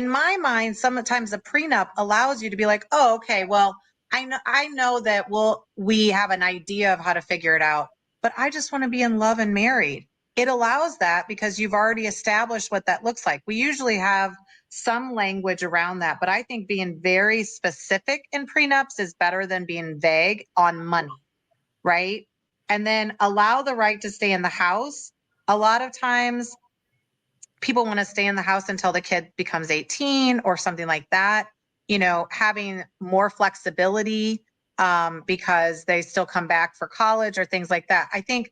in my mind, sometimes a prenup allows you to be like, oh, okay, well, I know that we have an idea of how to figure it out, but I just want to be in love and married. It allows that because you've already established what that looks like. We usually have some language around that, but I think being very specific in prenups is better than being vague on money, right? And then allow the right to stay in the house. A lot of times people want to stay in the house until the kid becomes 18 or something like that, having more flexibility because they still come back for college or things like that. I think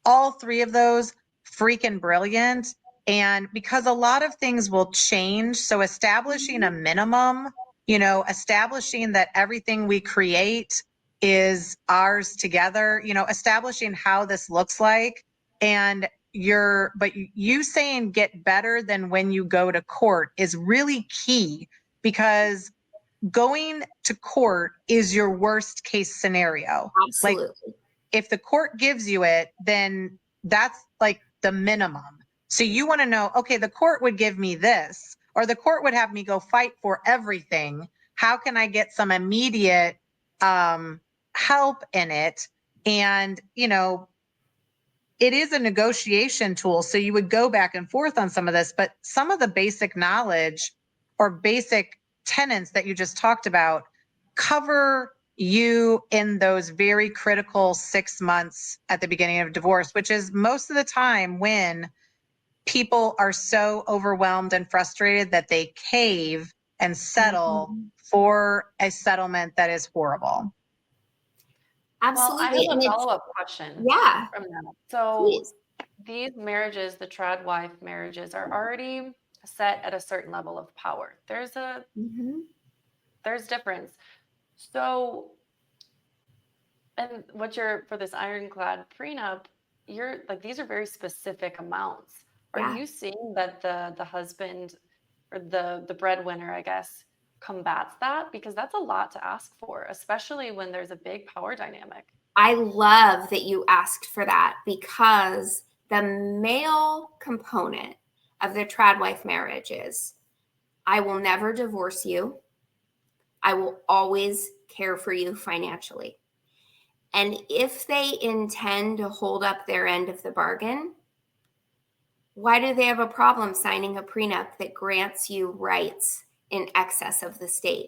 all three of those freaking brilliant. And because a lot of things will change. So establishing a minimum, establishing that everything we create is ours together, establishing how this looks like. And but you saying get better than when you go to court is really key, because going to court is your worst case scenario. Absolutely. Like, if the court gives you it, then that's like the minimum. So you want to know, okay, the court would give me this, or the court would have me go fight for everything. How can I get some immediate help in it? And, it is a negotiation tool. So you would go back and forth on some of this, but some of the basic knowledge or basic tenets that you just talked about cover you in those very critical 6 months at the beginning of divorce, which is most of the time when people are so overwhelmed and frustrated that they cave and settle for a settlement that is horrible. Absolutely. Well, I have a follow-up question. Yeah. From that. So Please. these marriages, the trad wife marriages, are already set at a certain level of power. There's difference. So, and for this ironclad prenup, you're like, these are very specific amounts. Are you seeing that the husband or the breadwinner, I guess, combats that? Because that's a lot to ask for, especially when there's a big power dynamic. I love that you asked for that, because the male component of the trad wife marriage is, I will never divorce you. I will always care for you financially. And if they intend to hold up their end of the bargain, why do they have a problem signing a prenup that grants you rights in excess of the state?